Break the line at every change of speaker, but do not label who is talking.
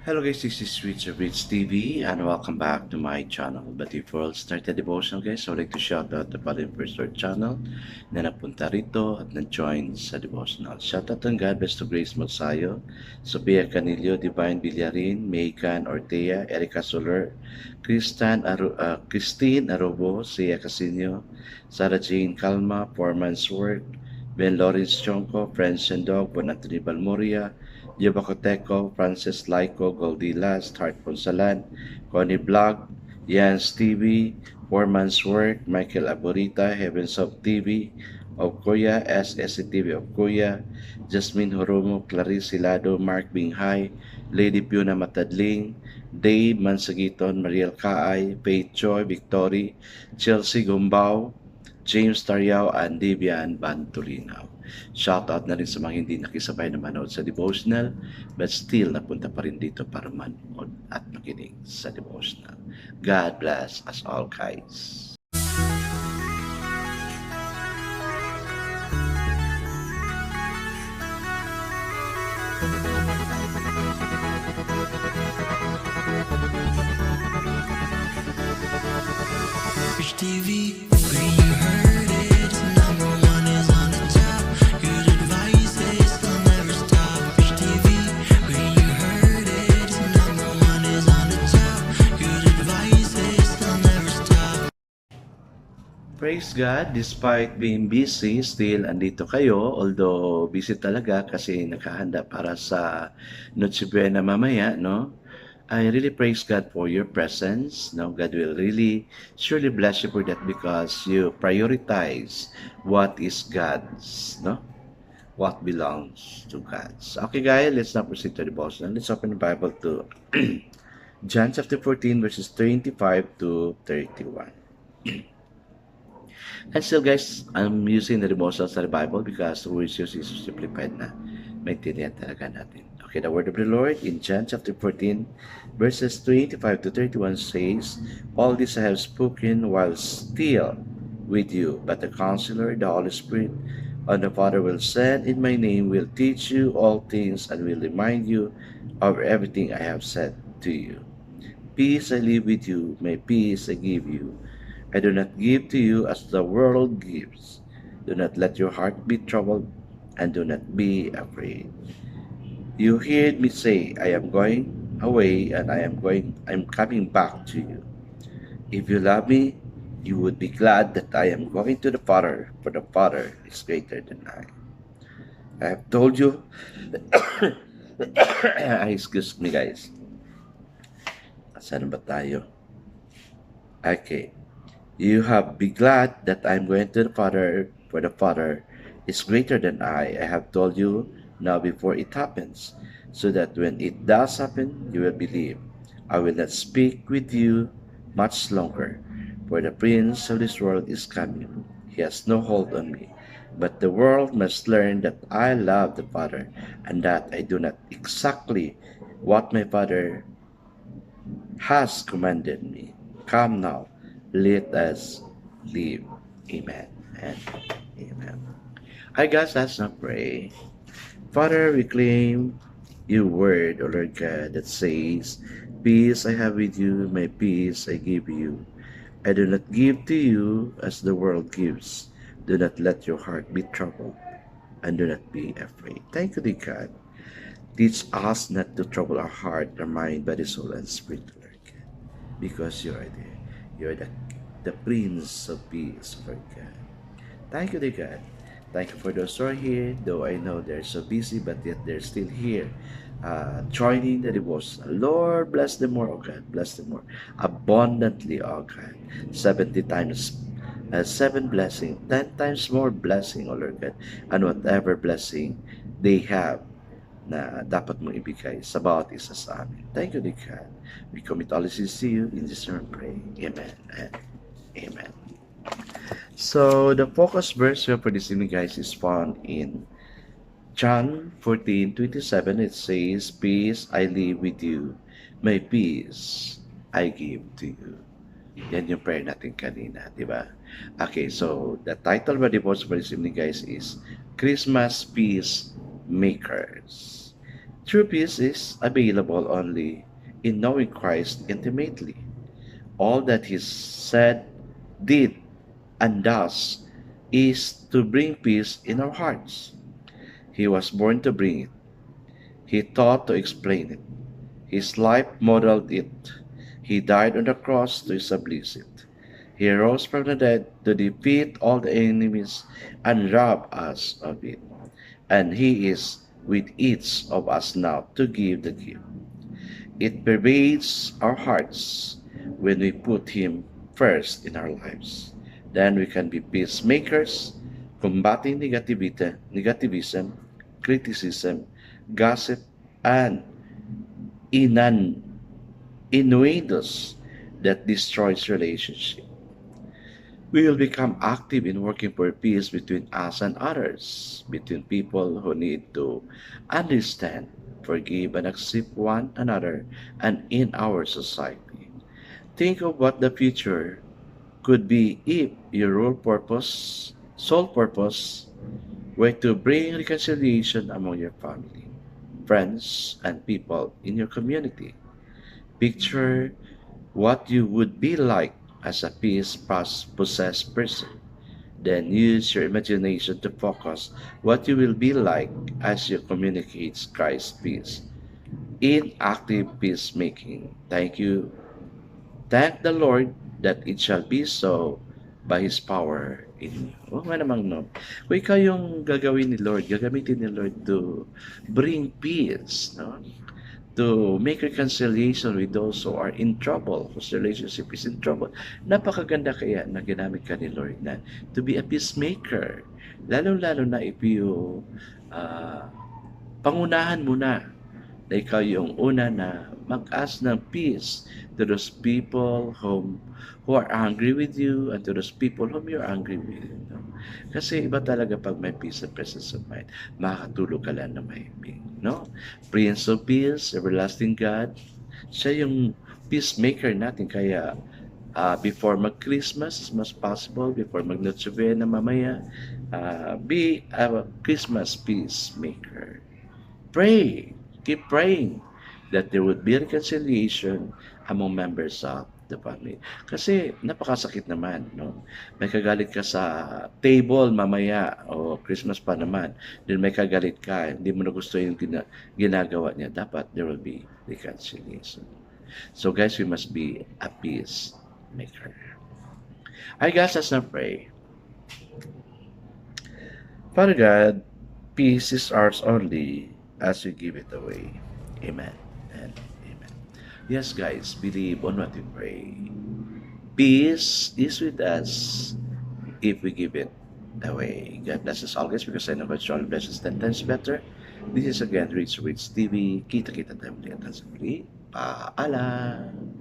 Hello guys, this is Richard Rich TV and welcome back to my channel. But before I start the devotional guys, I would like to shout out the Father First Lord channel na napunta rito at nag-join sa devotional. Shout out ang God, Best to Grace Magsayo, Sophia Canillo, Divine Villarin, Maycan Ortea, Erica Soler, Christine Arobo, Sia Casino, Sarah Jane Calma, Foreman's Work, Ben Lawrence Chonko, Friends and Dog, Bon Anthony Balmoria, Gibacoteco, Francis Laico, Goldilas, Hart Ponsalan, Connie Blog, Jans TV, Foreman's Work, Michael Aborita, Heavens of TV, of Kuya, SSCTV of Kuya, Jasmine Horomo, Clarice Hilado, Mark Binghay, Lady Piuna Matadling, Dave Mansagiton, Mariel Kaay, Faith Joy, Victory, Chelsea Gumbao, James Tariao, and Debian Bantulinaw. Shoutout na rin sa mga hindi nakisabay na manood sa devotional but still napunta pa rin dito para manood at makinig sa devotional. God bless us all guys.
Rich TV, where you heard it, number one is on the top. Good advice is they'll never stop. Rich TV, where you heard it, number one is on the top. Good advice is they'll never stop.
Praise God, despite being busy, still andito kayo. Although busy talaga kasi nakahanda para sa Noche Buena mamaya, no? I really praise God for your presence. No, God will really surely bless you for that because you prioritize what is God's, no? What belongs to God. So, okay, guys, let's now proceed to the devotion. Let's open the Bible to John chapter 14, verses 25 to 31. And still, guys, I'm using the devotional study Bible because the words used is simplified na. Maintindihan talaga natin. Okay, the word of the Lord in John chapter 14, verses 25 to 31 says, all this I have spoken while still with you, but the Counselor, the Holy Spirit, and the Father will send in my name will teach you all things and will remind you of everything I have said to you. Peace I leave with you, my peace I give you. I do not give to you as the world gives. Do not let your heart be troubled, and do not be afraid. You heard me say, I am going away, and I'm coming back to you. If you love me, you would be glad that I am going to the Father, for the Father is greater than I. I have told you, excuse me guys, saan ba tayo? Okay. You have be glad that I am going to the Father, for the Father is greater than I. I have told you now before it happens, so that when it does happen, you will believe. I will not speak with you much longer, for the prince of this world is coming. He has no hold on me. But the world must learn that I love the Father, and that I do not exactly what my Father has commanded me. Come now, let us live. Amen and amen. Hi guys, let's now pray. Father, we claim your word, O Lord God, that says, peace I have with you, my peace I give you. I do not give to you as the world gives. Do not let your heart be troubled, and do not be afraid. Thank you, dear God. Teach us not to trouble our heart, our mind, body, soul, and spirit, Lord God, because you are there. You are the Prince of Peace, Lord God. Thank you, dear God. Thank you for those who are here, though I know they're so busy, but yet they're still here, joining the devotion. Lord, bless them more, oh God. Bless them more. Abundantly, oh God. 70 times, 7 blessing, 10 times more blessing, oh Lord God. And whatever blessing they have na dapat mong ibigay sa bawat isa sa amin. Thank you, dear God. We commit all this to you. In this name, pray. Amen and amen. So, the focus verse for this evening, guys, is found in John 14:27. It says, peace I leave with you, my peace I give to you. Yan yung prayer natin kanina, di ba? Okay, so the title of the devotion for this evening, guys, is Christmas Peace Makers. True peace is available only in knowing Christ intimately. All that he said, did, and does is to bring peace in our hearts. He was born to bring it. He taught to explain it. His life modeled it. He died on the cross to establish it. He rose from the dead to defeat all the enemies and rob us of it. And He is with each of us now to give the gift. It pervades our hearts when we put Him first in our lives. Then we can be peacemakers, combating negativism, criticism, gossip, and innuendos that destroys relationship. We will become active in working for peace between us and others, between people who need to understand, forgive, and accept one another, and in our society. Think of what the future could be if your sole purpose, were to bring reconciliation among your family, friends, and people in your community. Picture what you would be like as a peace possessed person. Then use your imagination to focus what you will be like as you communicate Christ's peace in active peacemaking. Thank you. Thank the Lord that it shall be so by His power in you. Oo nga namang no. Kung ikaw yung gagawin ni Lord, gagamitin ni Lord to bring peace, no? To make reconciliation with those who are in trouble, whose relationship is in trouble. Napakaganda kaya na ginamit ka ni Lord na to be a peacemaker. Lalo-lalo na if you pangunahan mo na ikaw yung una na mag-ask ng peace to those people who are angry with you and to those people whom you're angry with. No? Kasi iba talaga pag may peace and presence of mind, makakatulog ka lang na mahimbing. No? Prince of Peace, Everlasting God, siya yung peacemaker natin. Kaya before mag-Christmas, as much possible, before mag-Noche Buena mamaya, be a Christmas peacemaker. Pray. Keep praying that there would be reconciliation among members of the family. Kasi napakasakit naman, no? May kagalit ka sa table mamaya o Christmas pa naman, then may kagalit ka, hindi mo na gusto yung ginagawa niya. Dapat there will be reconciliation. So guys, we must be a peacemaker. Hi guys, let's now pray. Father God, peace is ours only as we give it away. Amen and amen. Yes, guys, believe on what we pray. Peace is with us if we give it away. God bless us all, guys, because I know God's strong blesses 10 times better. This is again Rich TV. Kita-kita tayo ulit. Paalam.